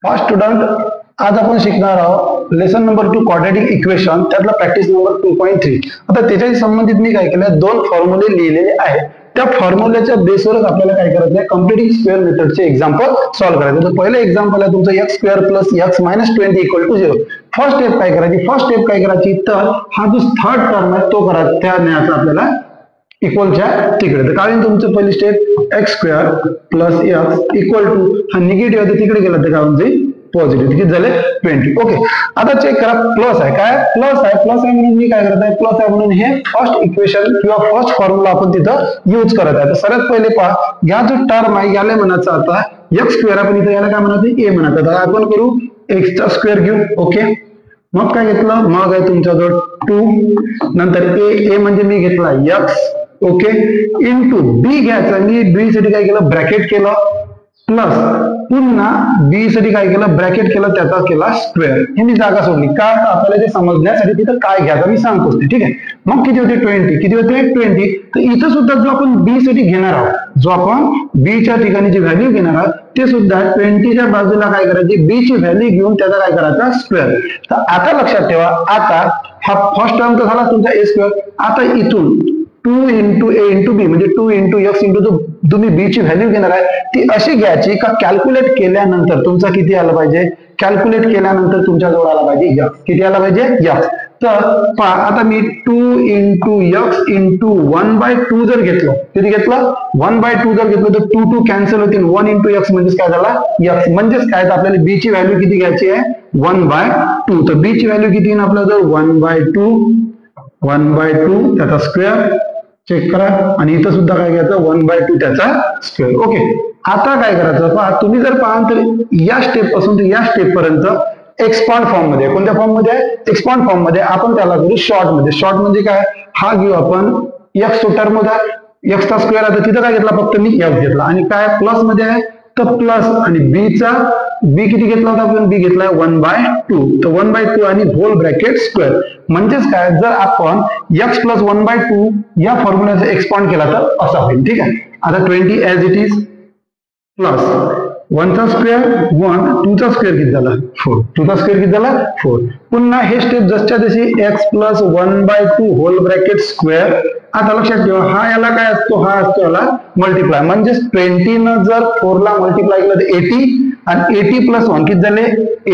First student, आज आपण शिकणार आहोत लेसन नंबर 2 क्वाड्रॅटिक इक्वेशन, त्यातला प्रॅक्टिस नंबर 2.3. आता त्याच्याशी संबंधित मी काय केलं, दोन फॉर्म्युले लिहिलेले आहेत. त्या फॉर्म्युल्याच्या बेसवरच आपल्याला काय करायचं आहे, कम्प्लिटिंग स्क्वेअर मेथडचे एक्झाम्पल सॉल्व्ह करायचे. तर पहिलं एक्झाम्पल आहे तुमचं x square plus x minus 20 equal to 0. First step काय करायची, तर हा जो थर्ड टर्म आहे तो करायचा, त्या न्यायचा आपल्याला इक्वलच्या तिकडे. तर काय तुमचं पहिली step x square plus x equal to, हा निगेटिव्ह आहे तिकडे गेला तर काय होईल पॉझिटिव्ह, किती झाले 20. ओके, आता चेक करा, प्लस आहे काय, प्लस आहे म्हणून मी काय करत आहे, प्लस आहे म्हणून हे फर्स्ट इक्वेशन किंवा फर्स्ट फॉर्म्युला आपण तिथं यूज करत आहे. तर सर्वात पहिले पहा, या जो टर्म आहे याला म्हणायचं आता x स्क्वेअर, आपण इथं याला काय म्हणायचं a म्हणायचं. तर आपण करू x चा स्क्वेअर घेऊ. ओके, मग काय घेतलं, मग आहे तुमच्याजवळ 2, नंतर a म्हणजे मी घेतला x, ओके, इनटू b घ्यायचा, मी b साठी काय केलं, ब्रॅकेट केलं, प्लस पुन्हा b साठी काय केलं, ब्रॅकेट केलं, त्याचा केला स्क्वेअर. हे मी जागा सोडली का, आपल्याला ते समजण्यासाठी तिथं काय घ्यायचं मी सांगतो. ठीक आहे, मग किती होते 20, किती होते 20. तर इथं सुद्धा जो आपण b साठी घेणार आहोत, जो आपण b च्या ठिकाणी जी व्हॅल्यू घेणार आहोत ते सुद्धा 20 च्या बाजूला काय करायची, b ची व्हॅल्यू घेऊन त्याचा काय करायचा स्क्वेअर. तर आता लक्षात ठेवा, आता हा फर्स्ट टर्म तर झाला तुमचा a स्क्वेअर. आता इथून 2 इंटू a इंटू b म्हणजे 2 इंटू x इंटू तुम्ही b ची व्हॅल्यू घेणार आहे ती अशी घ्यायची का कॅल्क्युलेट केल्यानंतर तुमचा किती आला पाहिजे, कॅल्क्युलेट केल्यानंतर तुमच्या जवळ आला पाहिजे x. किती आला पाहिजे x. तर पहा, आता मी 2 इंटू x इंटू 1/2 जर घेतलं, किती घेतलं 1/2 जर घेतलं तर 2 2 कॅन्सल होतील, 1 इंटू x म्हणजेच काय झाला x. म्हणजेच काय, तर आपल्याला b ची व्हॅल्यू किती घ्यायची आहे 1/2. तर b ची व्हॅल्यू किती आपल्या जवळ 1/2 त्याचा स्क्वेअर, चेक करा, आणि इथं सुद्धा काय घ्यायचं 1/2 त्याचा स्क्वेअर. ओके, आता काय करायचं पहा, तुम्ही जर पाहाल तर या स्टेप पासून या स्टेप पर्यंत एक्सपांड फॉर्म मध्ये, कोणत्या फॉर्म मध्ये, एक्सपांड फॉर्म मध्ये. आपण त्याला करू शॉर्ट मध्ये. शॉर्ट म्हणजे काय, हा घेऊ आपण x तो टर्म होता, x चा स्क्वेअर आहे, तिथं काय घेतला, फक्त मी x घेतला, आणि काय प्लस मध्ये आहे तर प्लस, आणि b किती घेतला होता आपण, b घेतलाय 1/2. तर 1/2 आणि होल ब्रॅकेट स्क्वेअर. म्हणजेच काय, जर आपण x प्लस 1/2 या फॉर्म्युल्याचा एक्सपांड केला तर असा होईल. ठीक आहे, आता 20 ऍज इट इज प्लस 1 चा स्क्वेअर 1, 2 चा स्क्वेअर किती झाला 4, 2 चा स्क्वेअर किती झाला 4. पुन्हा हे स्टेप जसच्या जशी x plus 1/2 whole bracket square. आता लक्षात ठेवा, हा याला काय असतो, हा असतो याला मल्टिप्लाय. म्हणजेच 20 न जर 4 ला मल्टिप्लाय केलं तर 80, आणि 80 प्लस 1 किती झाले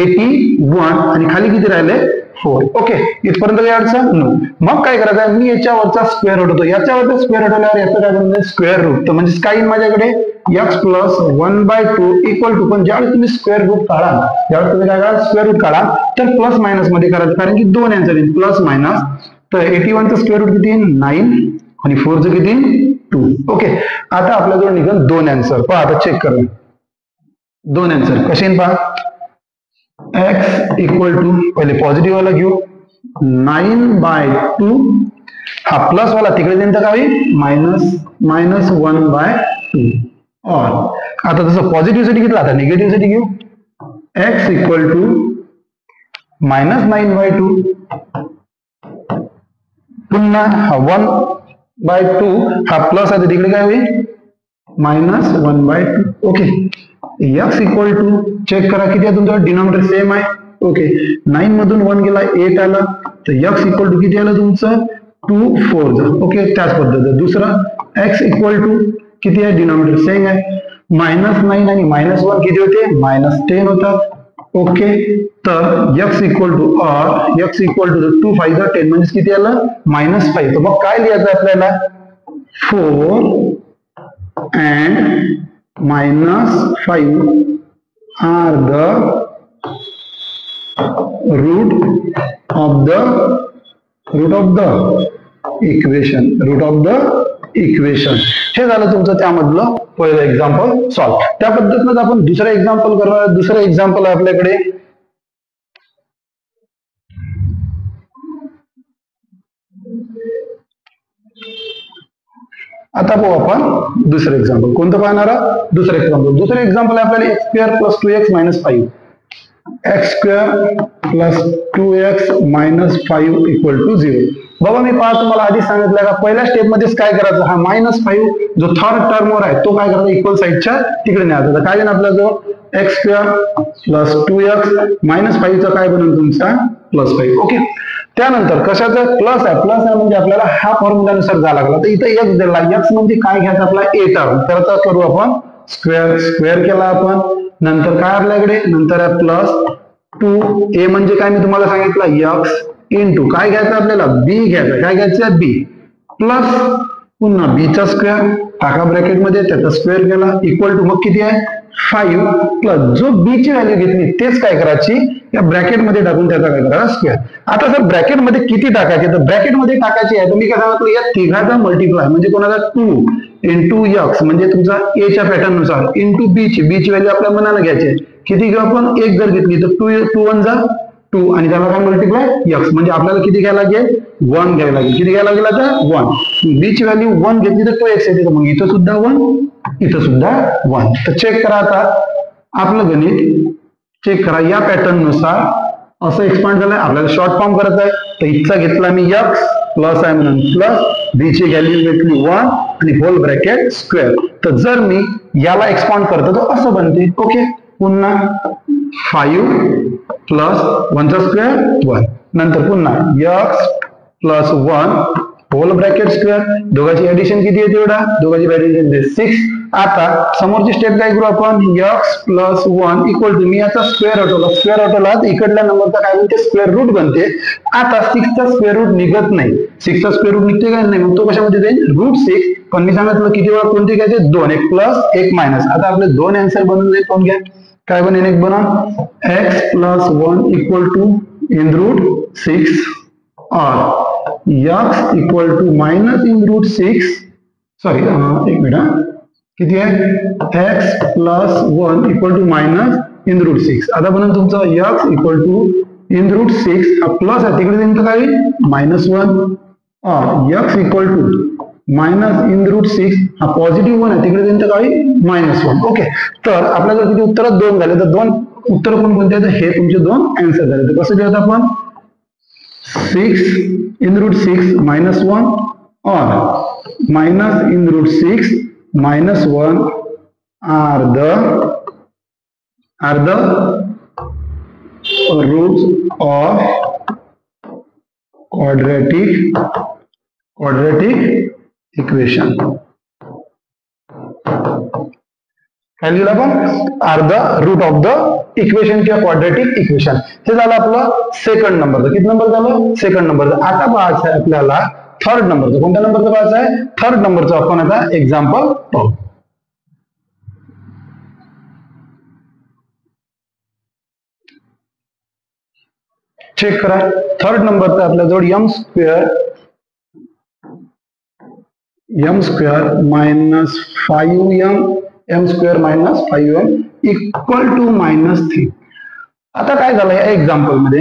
81, आणि खाली किती राहिले 4. ओके, इथपर्यंत काही अडचण नाही. मग काय करायचं, मी याच्यावरचा स्क्वेअर रूट होतो, याच्यावरचा स्क्वेअर रूट आल्यावर याचं काय बनलं स्क्वेअर रूट. तर म्हणजे काय माझ्याकडे x प्लस 1/2 इक्वल टू, पण ज्यावेळेस तुम्ही स्क्वेअर रूट काढा, ज्यावेळेस तुम्ही काय करा स्क्वेअर रूट काढा, तर प्लस मायनस मध्ये करायचं, कारण की दोन यांचं येईल प्लस मायनस. तर 81 चं स्क्वेअर रूट किती 9, आणि 4 चं किती 2. ओके, आता आपल्याजवळ निघेल 2 आन्सर. पहा आता चेक करा, 2 आन्सर कसे पहा. x इक्वल टू, पहिले पॉझिटिव्ह वाला घेऊ, 9/2, हा प्लस वाला तिकडे देईन तर काय मायनस 1/2. और आता जसं पॉझिटिव्ह साठी घेतला, आता निगेटिव्ह साठी घेऊ, x इक्वल टू मायनस 9/2, पुन्हा हा 1/2 हा प्लस आहे तिकडे काय होईल minus 1/2. Okay, x equal to, check करा किती आहे तुमचा डिनॉमिनेटर सेम आहे. ओके, 9 मधून 1 गेला 8 आला, तर x इक्वल टू किती आलं तुमचं 2 4. ओके, त्याच पद्धतीने दुसरं x इक्वल टू किती आहे, डिनॉमिनेटर सेम आहे, -9 आणि -1 किती होते -10 होतात. ओके, तर x इक्वल टू, और x इक्वल टू 2 5 10 म्हणजे किती आलं -5. तर मग काय लिहायचं आपल्याला 4 and -5 are the root of the equation. हे झालं तुमचं त्यामधलं पहिलं एक्झाम्पल सॉल्व. त्या पद्धतीनं आपण दुसरं एक्झाम्पल करणार. दुसरं एक्झाम्पल आहे आपल्याकडे, आता पाहू आपण दुसरं एक्झाम्पल. कोणतं पाहणार आहोत, दुसरं एक्झाम्पल आहे आपल्याला x square plus 2x minus 5, x square plus 2x minus 5 equal to 0. बाबा मी तुम्हाला आधीच सांगितलं का पहिल्या स्टेप मध्येच काय करायचं, हा -5 जो थर्ड टर्मवर आहे तो काय करायचा, इक्वल साईडच्या तिकडे न्यायचा. तर काय देणार आपल्याजवळ x² प्लस 2x -5 चा काय बनेल तुमचा +5. ओके. त्यानंतर कशाचं प्लस आहे म्हणजे आपल्याला हा फॉर्म्युल्यानुसार जायला लागला. तर इथं x दिला, x म्हणजे काय घ्यायचं आपला a टर्म. तर आता करू आपण स्क्वेअर केला आपण. नंतर काय आपल्याकडे नंतर आहे +2a म्हणजे काय मी तुम्हाला सांगितलं x इंटू काय घ्यायचं आपल्याला b घ्यायचं. काय घ्यायचं b प्लस पुन्हा b चा स्क्वेअर टाका ब्रॅकेट मध्ये, त्याचा स्क्वेअर केला इक्वल टू मग किती आहे 5 प्लस जो b ची व्हॅल्यू घेतली तेच काय करायची या ब्रॅकेट मध्ये टाकून त्याचा काय करायचा स्क्वेअर. आता जर ब्रॅकेट मध्ये किती टाकायचे तर ब्रॅकेट मध्ये टाकायची आहे तर मी काय सांगितलं या तिघाचा मल्टिप्लाय म्हणजे कोणाचा 2 इंटू x म्हणजे तुमचा a च्या पॅटर्न नुसार इंटू b ची व्हॅल्यू आपल्या मनानं घ्यायची. किती घेऊ आपण, एक जर घेतली तर 2 1 जा 2 आणि त्याला काय मल्टिप्लाय x म्हणजे आपल्याला किती घ्यायला लागेल 1 घ्यायला लागेल. किती घ्यायला लागेल आता 1. b ची व्हॅल्यू 1 घेतली तर 2x येते, तर मग इथं सुद्धा 1 इथं सुद्धा 1. तर चेक करा आता आपलं गणित चेक करा या पॅटर्न नुसार असं एक्सपांड झालंय. आपल्याला शॉर्ट फॉर्म करायचं आहे तर इथचा घेतला मी x प्लस आहे म्हणून प्लस b ची व्हॅल्यू घेतली 1 आणि होल ब्रॅकेट स्क्वेअर. तर जर मी याला एक्सपांड करतो तर असं बनते. ओके. पुन्हा 5 प्लस 1 चा स्क्वेअर 1 नंतर पुन्हा x plus 1 whole bracket square. दोघांची ऍडिशन किती येते एवढा, दोघांची ऍडिशन 6. आता समोरची स्टेप काय करू आपण, x प्लस 1 इक्वल टू मी याचा स्क्वेअर हटवला इकडल्या नंबरचा काय बनते स्क्वेअर रूट बनते. आता 6 चा स्क्वेअर रूट निघत नाही, 6 चा स्क्वेअर रूट निघते काय नाही, मग तो कशामध्ये जाईल √6. पण मी सांगितलं किती वेळा कोणते घ्यायचे 2, एक प्लस एक मायनस. आता आपले 2 आन्सर बनून जाईल. कोण घ्या काय बनेल एक बना x प्लस 1 इक्वल टू √6 और x equal to minus √6 sorry एक मिनिट किती आहे x plus 1 equal to minus √6. आता बनून तुमचा x इक्वल टू √6 हा प्लस आहे तिकडे जाईल तर काय -1 और x इक्वल टू मायनस √6 हा पॉझिटिव्ह 1 आहे तिकडे जाईल तर काय -1. ओके. तर आपल्याला किती उत्तर 2 झाले, तर 2 उत्तर कोणते आहेत हे तुमचे 2 आन्सर झाले. तर कसं लिहायचं आपण 6 √6 -1 और -√6 -1 are the roots of quadratic equation. काय लिहिलं आपण are the root of the equation किंवा क्वाड्रॅटिक इक्वेशन. हे झालं आपलं सेकंड नंबरचं. किती नंबर झालं सेकंड नंबरचं. आता पाहायचं आहे आपल्याला थर्ड नंबरचं. कोणत्या नंबरचं पाहायचं आहे थर्ड नंबरचं. आपण आता एक्झाम्पल पाहू. चेक करा थर्ड नंबरचं आपल्याजवळ m square minus 5m equal to -3. आता काय झालं या एक्झाम्पल मध्ये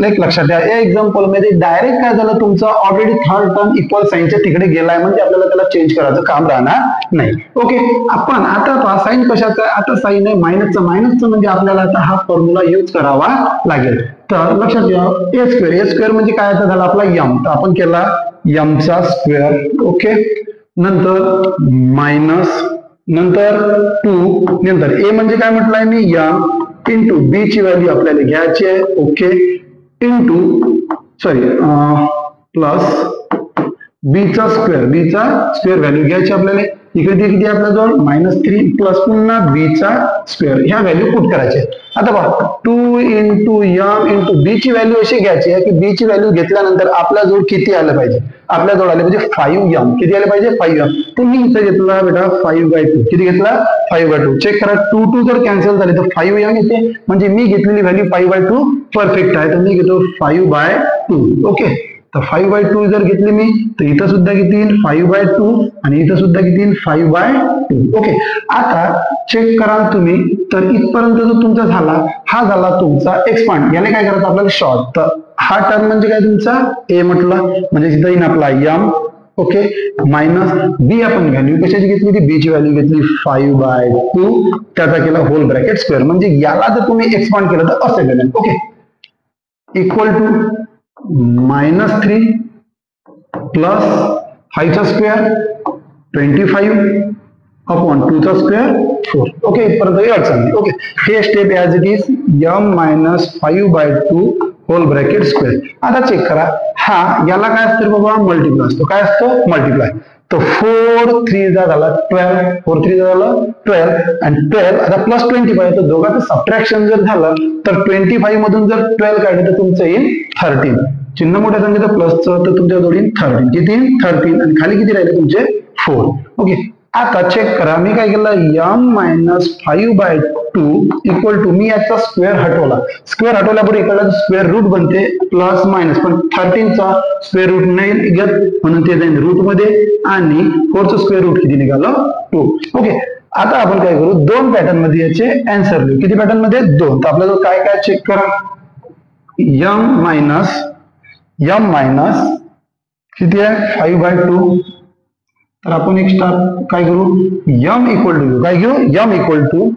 एक लक्षात द्या या एक्झाम्पल मध्ये डायरेक्ट काय झालं तुमचा ऑलरेडी थर्ड टर्म इक्वल साईनच्या तिकडे गेलाय म्हणजे आपल्याला त्याला चेंज करायचं काम राहणार नाही. ओके. आपण आता पहा साईन कशाचा आहे, आता साईन आहे मायनसचं म्हणजे आपल्याला आता हा फॉर्म्युला यूज करावा लागेल. तर लक्षात घ्या ए स्क्वेअर म्हणजे काय झाला आपला m. तर आपण केला m चा स्क्वेअर. ओके. नंतर मायनस नंतर 2 नंतर a म्हणजे काय म्हटलंय मी m इंटू b ची व्हॅल्यू आपल्याला घ्यायची आहे. ओके. इंटू प्लस b चा स्क्वेअर व्हॅल्यू घ्यायची आपल्याला. इकडे किती आपल्याजवळ -3 प्लस पुन्हा b चा स्क्वेअर ह्या व्हॅल्यू पुट करायच्या. आता पहा 2 इंटू m इंटू b ची व्हॅल्यू अशी घ्यायची आहे की b ची व्हॅल्यू घेतल्यानंतर आपल्याजवळ किती आलं पाहिजे, आपल्याजवळ आले पाहिजे 5m. किती आले पाहिजे 5m. तुम्ही इथे घेतला बेटा 5/2. किती घेतला 5/2. चेक करा 2 जर कॅन्सल झाले तर 5m येते म्हणजे मी घेतलेली व्हॅल्यू 5/2 परफेक्ट आहे. तर मी घेतो 5/2. ओके. तर 5/2 जर घेतली मी तर इथं सुद्धा घेतील 5/2 आणि इथं सुद्धा घेतील 5/2. ओके. आता चेक करा तुम्ही तर इथपर्यंत जो तुमचा झाला हा झाला तुमचा एक्सपांड. याने काय करायचं आपल्याला शॉर्ट. तर हा टर्म म्हणजे काय तुमचा a म्हटलं म्हणजे तिथं येईन आपला m. ओके. मायनस b आपण व्हॅल्यू कशाची घेतली होती b ची व्हॅल्यू घेतली 5/2 त्याचा केला होल ब्रॅकेट स्क्वेअर म्हणजे याला जर तुम्ही एक्सपांड केलं तर असं केलं. ओके. इक्वल टू -3 प्लस 5 चा स्क्वेअर 25 अपॉन 2 चा स्क्वेअर 4. ओके, इथपर्यंत काही अडचण नाही. ओके, हे step as it is m-5/2 whole bracket square. आता चेक करा, हा याला काय असतं बाबा, मल्टिप्लाय असतो. काय असतो, मल्टिप्लाय. तर 4 3 झाला 12, 4 3 झाला 12 आणि 12 आता प्लस 25. तर दोघांचं सबट्रॅक्शन जर झालं तर 25 मधून जर 12 काढलं तर तुमचं येईल 13. चिन्ह मोठ्या संख्येचं प्लसचं, तर तुमच्या जोडी 13. किती 13 आणि खाली किती राहिले तुमचे 4. ओके, आता चेक करा, मी काय केलं, m-5/2 इक्वल टू, मी याचा स्क्वेअर हटवला. स्क्वेअर हटवल्यापुढे इकडला स्क्वेअर रूट बनते प्लस मायनस, पण 13 चा स्क्वेअर रूट नाही घेत म्हणून ते जाईल रूट मध्ये आणि 4 चं स्क्वेअर रूट किती निघालं 2. ओके, आता आपण काय करू, दोन पॅटर्न मध्ये याचे आन्सर लिहू. किती पॅटर्न मध्ये, 2. तर आपल्याला काय काय चेक करा, m मायनस किती आहे 5/2. तर आपण एक स्टार काय करू, m इक्वल टू काय घेऊ, m इक्वल टू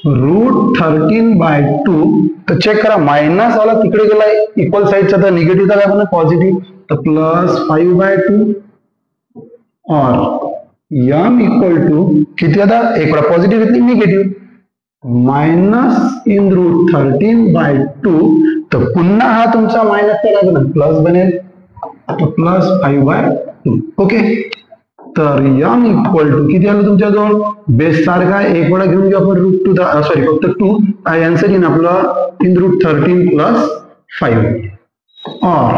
√13/2. तर चेक करा, मायनस वाला तिकडे गेलाय इक्वल साईडचा, तर निगेटिव्हचा काय पण पॉझिटिव्ह, तर प्लस 5/2 और m इक्वल टू किती, आता एक पॉझिटिव्ह घेतली निगेटिव्ह, -√13/2. तर पुन्हा हा तुमचा मायनस काय प्लस बनेल, आता प्लस 5/2. ओके, तर m इक्वल टू किती आलं तुमच्याजवळ, बेस सारखा एक वेळा घेऊन घेऊ आपण √2, सॉरी फक्त 2. आन्सर येईल आपला √13 + 5 और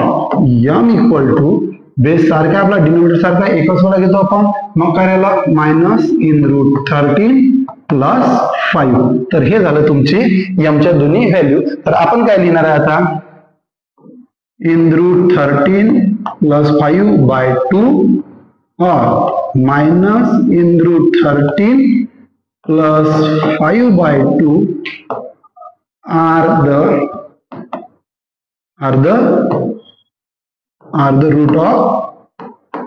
m इक्वल टू बेस सारखा आपला डिनोमिनेटर सारखा एकच वेळा घेतो आपण, मग काय राहिला -√13 + 5. तर हे झालं तुमची m च्या दोन्ही व्हॅल्यू. तर आपण काय लिहिणार आहे आता, √13 + 5/2 or -√13 + 5/2 are the root of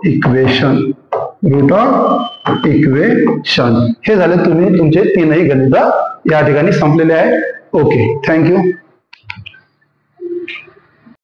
equation. हे झाले तुम्ही तुमचे तीनही गणित या ठिकाणी संपलेले आहे. Okay, thank you.